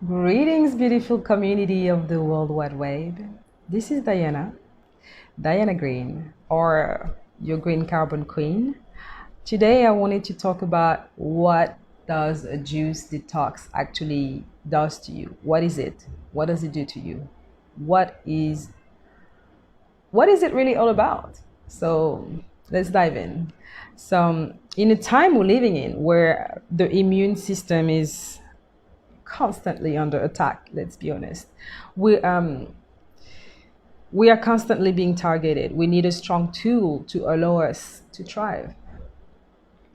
Greetings, beautiful community of the World Wide Web. This is Diana Green, or your Green Carbon Queen. Today, I wanted to talk about what does a juice detox actually does to you. What is it? What does it do to you? What is what is it really all about? So let's dive in. So, in a time we're living in where the immune system is constantly under attack, let's be honest, we we are constantly being targeted. We need a strong tool to allow us to thrive,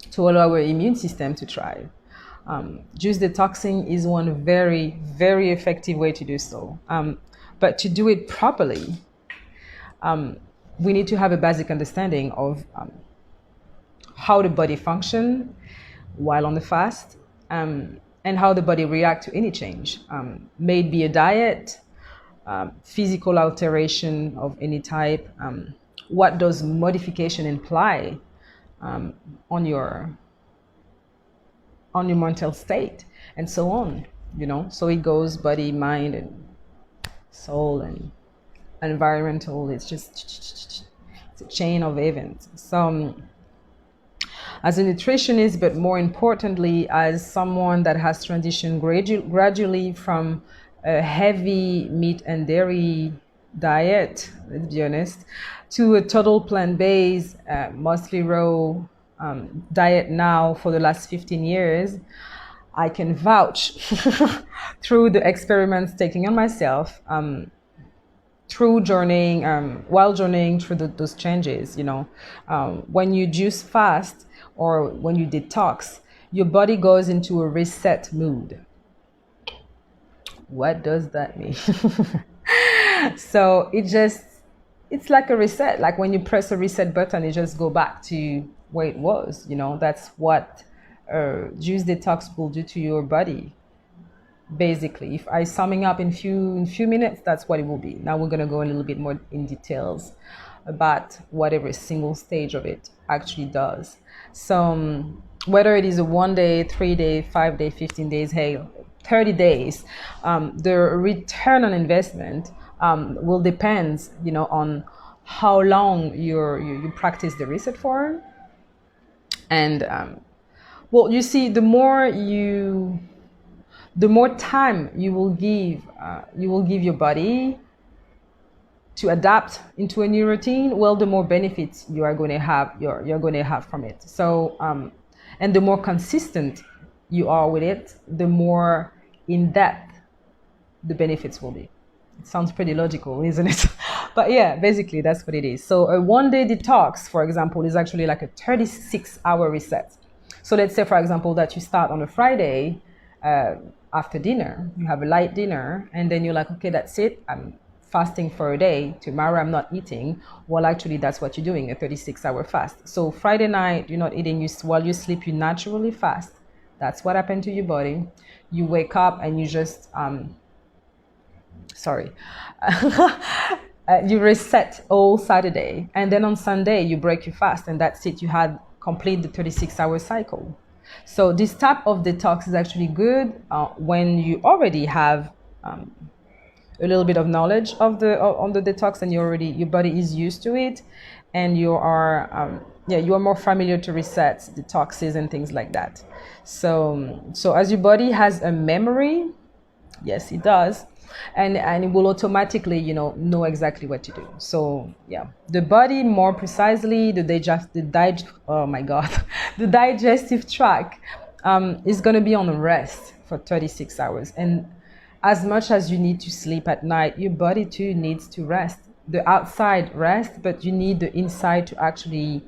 to allow our immune system to thrive. Juice detoxing is one very, very effective way to do so. But to do it properly, we need to have a basic understanding of how the body function while on the fast, and how the body react to any change. May it be a diet, physical alteration of any type. What does modification imply on your mental state, and so on. So it goes body, mind, and soul, and environmental. It's a chain of events. So as a nutritionist, but more importantly as someone that has transitioned gradually from a heavy meat and dairy diet, let's be honest, to a total plant-based, mostly raw diet now for the last 15 years, I can vouch through the experiments taking on myself, through journeying, while journeying through those changes. When you juice fast or when you detox, your body goes into a reset mood. What does that mean? So it's like a reset. Like when you press a reset button, it just go back to where it was. That's what juice detox will do to your body. Basically, if I summing up in few minutes, that's what it will be. Now we're gonna go a little bit more in details about what every single stage of it actually does. So whether it is a 1 day, 3 day, 5 day, 15 days, hey, 30 days, the return on investment will depend, on how long you practice the reset for. And well, you see, the more time you will give your body to adapt into a new routine, well, the more benefits you are going to have, you're going to have from it. So and the more consistent you are with it, the more in depth the benefits will be. It sounds pretty logical, isn't it? But yeah, basically that's what it is. So a 1 day detox, for example, is actually like a 36-hour reset. So let's say, for example, that you start on a Friday, after dinner, you have a light dinner, and then you're like, okay, that's it. I'm fasting for a day. Tomorrow I'm not eating. Well, actually, that's what you're doing, a 36-hour fast. So Friday night, you're not eating. While you sleep, you naturally fast. That's what happened to your body. You wake up and you just, you reset all Saturday. And then on Sunday, you break your fast, and that's it. You had complete the 36-hour cycle. So this type of detox is actually good when you already have a little bit of knowledge of on the detox, and your body is used to it, and you are more familiar to resets, detoxes, and things like that. So as your body has a memory, yes, it does, and it will automatically know exactly what to do. So yeah, the body, more precisely the the digestive tract is going to be on rest for 36 hours. And as much as you need to sleep at night, your body too needs to rest. The outside rest, but you need the inside to actually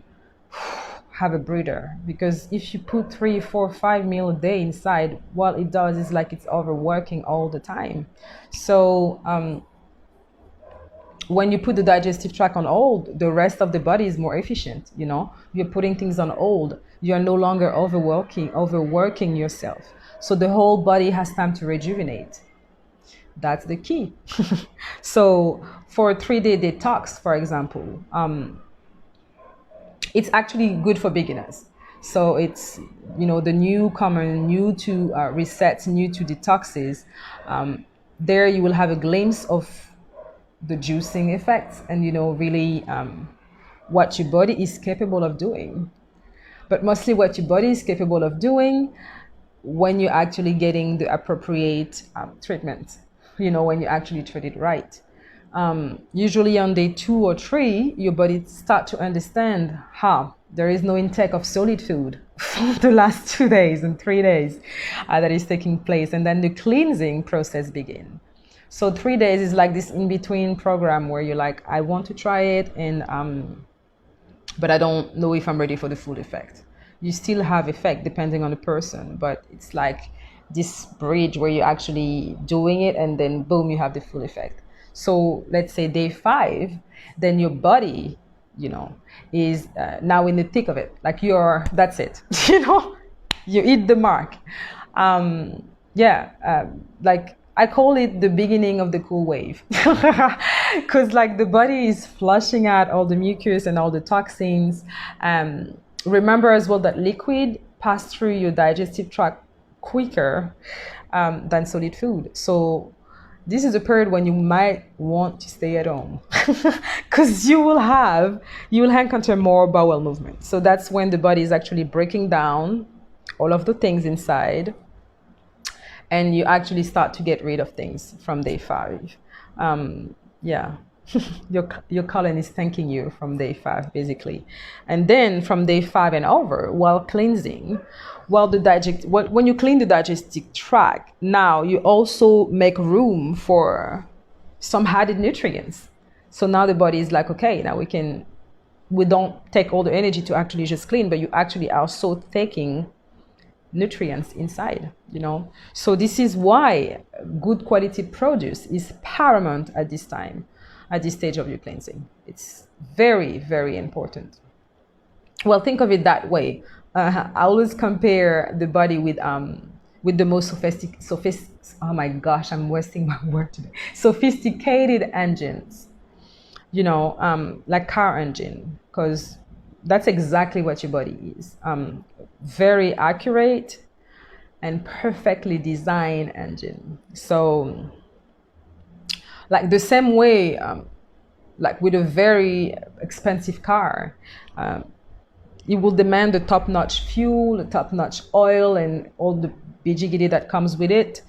have a breather. Because if you put 3, 4, 5 meals a day inside, what it does is like it's overworking all the time. So when you put the digestive tract on hold, the rest of the body is more efficient. You're putting things on hold. You're no longer overworking yourself. So the whole body has time to rejuvenate. That's the key. So for a 3-day detox, for example, it's actually good for beginners. So it's, the newcomer, new to resets, new to detoxes, there you will have a glimpse of the juicing effects, and really what your body is capable of doing. But mostly what your body is capable of doing when you're actually getting the appropriate treatment, when you actually treat it right. Usually on day 2 or 3, your body start to understand how there is no intake of solid food for the last 2 days and 3 days that is taking place, and then the cleansing process begin. So 3 days is like this in-between program where you're like, I want to try it, and but I don't know if I'm ready for the full effect. You still have effect depending on the person, but it's like this bridge where you're actually doing it, and then boom, you have the full effect. So let's say day 5, then your body, is now in the thick of it. Like that's it. You hit the mark. Like I call it the beginning of the cool wave, because like the body is flushing out all the mucus and all the toxins. Remember as well that liquid pass through your digestive tract quicker than solid food. So this is a period when you might want to stay at home, because you will encounter more bowel movement. So that's when the body is actually breaking down all of the things inside, and you actually start to get rid of things from day 5. Your colon is thanking you from day 5, basically. And then from day 5 and over, while cleansing, when you clean the digestive tract, now you also make room for some added nutrients. So now the body is like, okay, now we don't take all the energy to actually just clean, but you actually are also taking nutrients inside, So this is why good quality produce is paramount at this time, at this stage of your cleansing. It's very, very important. Well, think of it that way. I always compare the body with the most oh my gosh, I'm wasting my word today. Sophisticated engines, like car engine, because that's exactly what your body is. Very accurate and perfectly designed engine. So like the same way, like with a very expensive car, it will demand the top-notch fuel, the top-notch oil, and all the bijigidi that comes with it.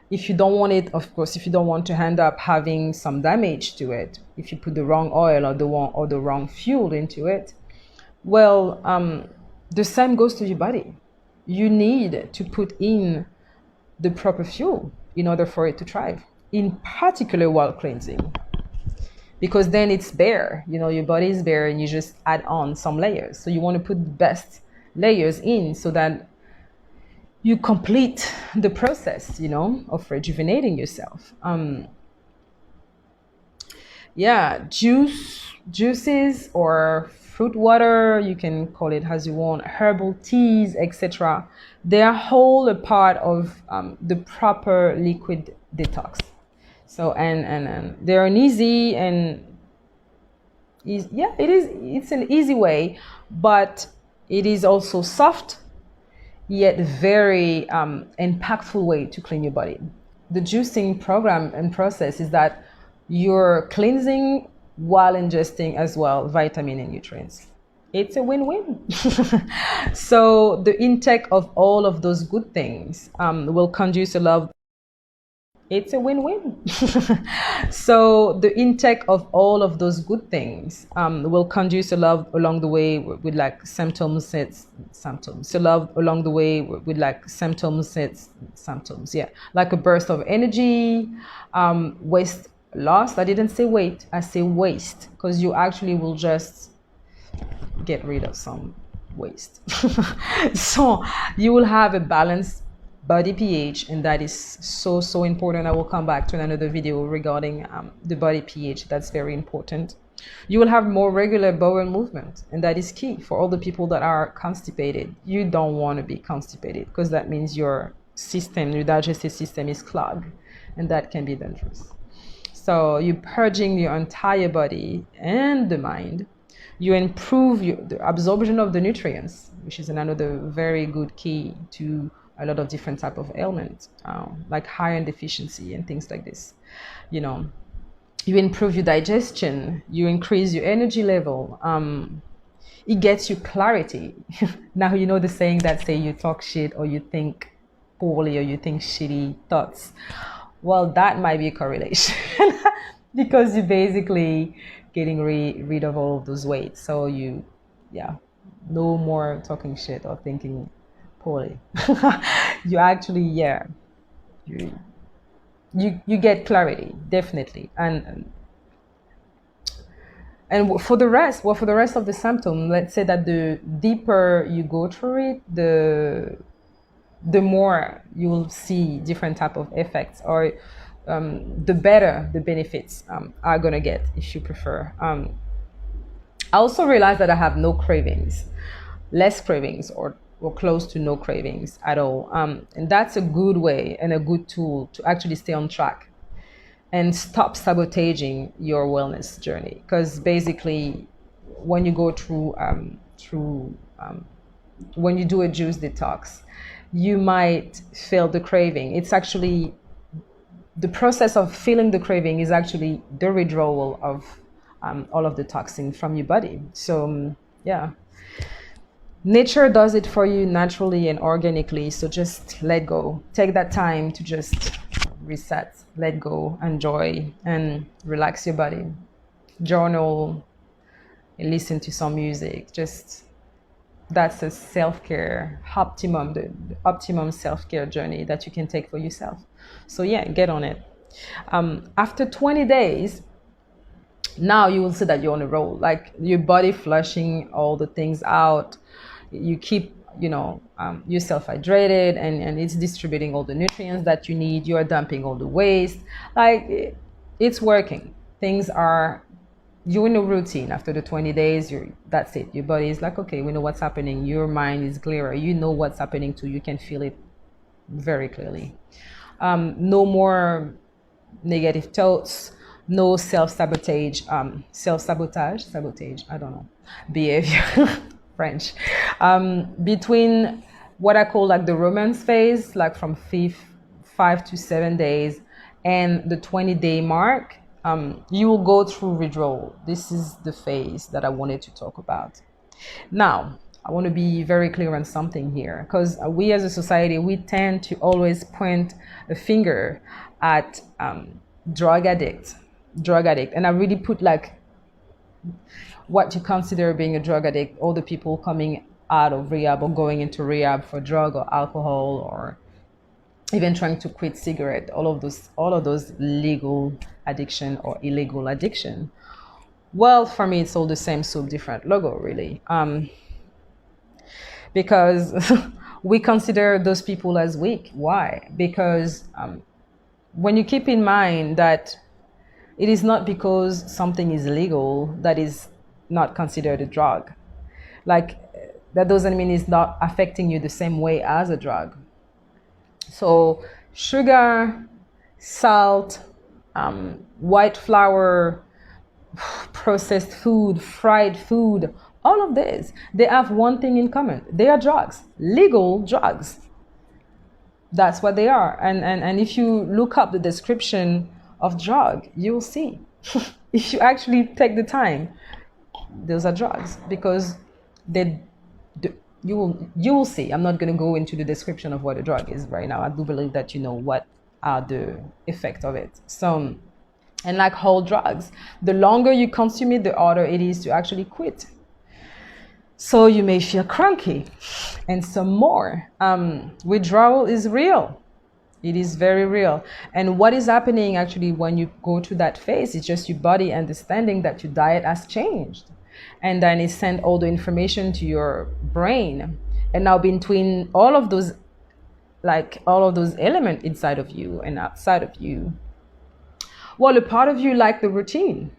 If you don't want it, of course, if you don't want to end up having some damage to it, if you put the wrong oil or the wrong fuel into it, well, the same goes to your body. You need to put in the proper fuel in order for it to thrive, in particular while cleansing, because then it's bare, your body is bare, and you just add on some layers. So you want to put the best layers in so that you complete the process, of rejuvenating yourself. Juices or fruit water, you can call it as you want, herbal teas, etc. They are all a part of the proper liquid detox. So and they're an easy it's an easy way, but it is also soft yet very impactful way to clean your body. The juicing program and process is that you're cleansing while ingesting as well vitamin and nutrients. It's a win-win. So the intake of all of those good things will conduce a lot. It's a win-win. So the intake of all of those good things will conduce a lot along the way with like symptoms, along the way with like symptoms, like a burst of energy, waste loss. I didn't say weight, I say waste, because you actually will just get rid of some waste. So you will have a balanced body pH, and that is so important. I will come back to another video regarding the body pH. That's very important. You will have more regular bowel movement, and that is key for all the people that are constipated. You don't want to be constipated, because that means your digestive system is clogged, and that can be dangerous. So you're purging your entire body and the mind. You improve the absorption of the nutrients, which is another very good key to a lot of different type of ailments, like iron deficiency and things like this. You know, you improve your digestion, you increase your energy level. It gets you clarity. Now you know the saying that say you talk shit or you think poorly or you think shitty thoughts. Well, that might be a correlation because you're basically getting rid of all of those weight. So yeah, no more talking shit or thinking poorly. You actually, yeah, you get clarity, definitely. And for the rest, well, for the rest of the symptom, let's say that the deeper you go through it, the more you will see different type of effects, or the better the benefits are gonna get, if you prefer. I also realized that I have no cravings, less cravings, or close to no cravings at all. And that's a good way and a good tool to actually stay on track and stop sabotaging your wellness journey. Because basically, when you go through when you do a juice detox, you might feel the craving. It's actually the process of feeling the craving is actually the withdrawal of all of the toxin from your body. So yeah, nature does it for you naturally and organically. So just let go. Take that time to just reset, let go, enjoy, and relax your body. Journal, listen to some music. Just that's a self-care optimum, the optimum self-care journey that you can take for yourself. So yeah, get on it. After 20 days, now you will see that you're on a roll, like your body flushing all the things out. You keep yourself hydrated, and it's distributing all the nutrients that you need. You're dumping all the waste. Like it's working. Things are, you're in a routine. After the 20 days, that's it. Your body is like, okay, we know what's happening. Your mind is clearer. You know what's happening too. You can feel it very clearly. No more negative thoughts, no self-sabotage, sabotage, I don't know, behavior, French. Between what I call like the romance phase, like from 5 to 7 days, and the 20-day mark, you will go through withdrawal. This is the phase that I wanted to talk about. Now, I want to be very clear on something here, because we as a society, we tend to always point a finger at drug addict. And I really put like what you consider being a drug addict, all the people coming out of rehab or going into rehab for drug or alcohol, or even trying to quit cigarette, all of those legal addiction or illegal addiction. Well, for me, it's all the same soup, different logo, really. Because we consider those people as weak. Why? Because when you keep in mind that it is not because something is legal that is not considered a drug. Like, that doesn't mean it's not affecting you the same way as a drug. So sugar, salt, white flour, processed food, fried food, all of this, they have one thing in common. They are drugs, legal drugs. That's what they are. And if you look up the description of drug, you'll see. If you actually take the time, those are drugs, because you will see. I'm not going to go into the description of what a drug is right now. I do believe that you know what are the effects of it. So, and like all drugs, the longer you consume it, the harder it is to actually quit. So you may feel cranky and some more. Withdrawal is real. It is very real. And what is happening actually when you go to that phase is just your body understanding that your diet has changed. And then it sends all the information to your brain. And now between all of those elements inside of you and outside of you, well, a part of you like the routine,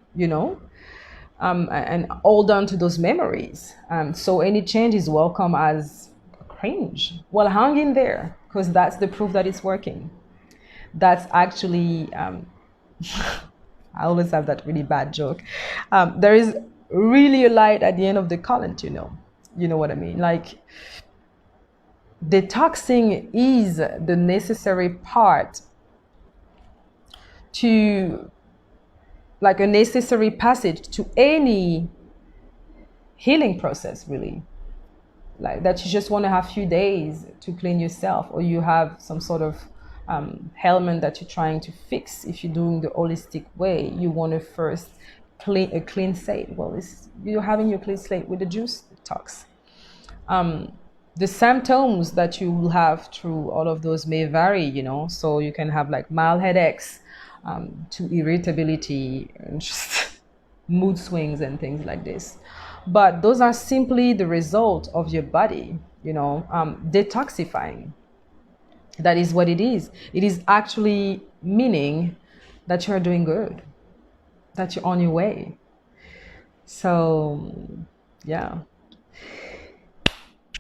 and hold on to those memories. So any change is welcome as cringe. Well, hang in there, because that's the proof that it's working. That's actually, I always have that really bad joke. There is really a light at the end of the current, You know what I mean? Like, detoxing is the necessary part to, like, a necessary passage to any healing process, really. Like, that you just want to have few days to clean yourself, or you have some sort of ailment that you're trying to fix. If you're doing the holistic way, you want to first clean a clean slate. Well, you're having your clean slate with the juice detox. The symptoms that you will have through all of those may vary, so you can have like mild headaches, to irritability, and just mood swings and things like this. But those are simply the result of your body, detoxifying. That is what it is. It is actually meaning that you're doing good, that you're on your way. So, yeah.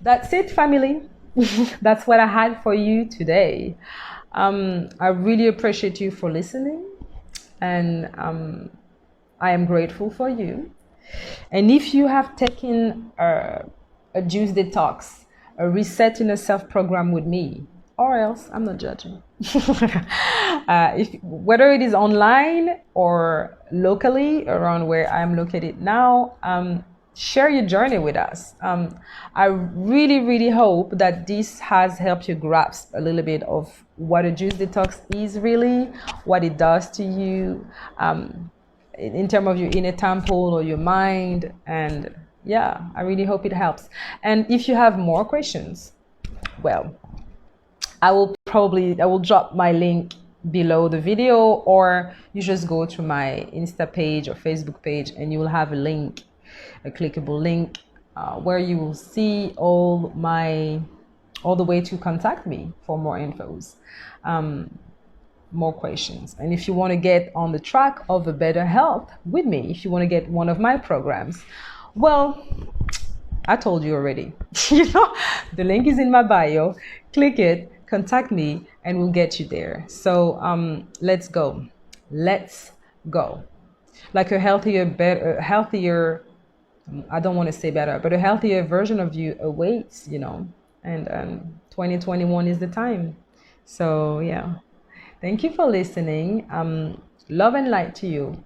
That's it, family. That's what I had for you today. I really appreciate you for listening, and I am grateful for you. And if you have taken a juice detox, a reset in a self program with me, or else I'm not judging. Whether it is online or locally around where I'm located now, share your journey with us. I really, really hope that this has helped you grasp a little bit of what a juice detox is really, what it does to you, in terms of your inner temple or your mind. And yeah, I really hope it helps. And if you have more questions, well, I will drop my link below the video, or you just go to my Insta page or Facebook page and you will have a link, a clickable link, where you will see all the way to contact me for more infos, more questions. And if you want to get on the track of a better health with me, if you want to get one of my programs, well, I told you already. The link is in my bio. Click it, contact me, and we'll get you there. So let's go. Like a healthier, I don't want to say better, but a healthier version of you awaits, and 2021 is the time. So yeah, thank you for listening. Love and light to you.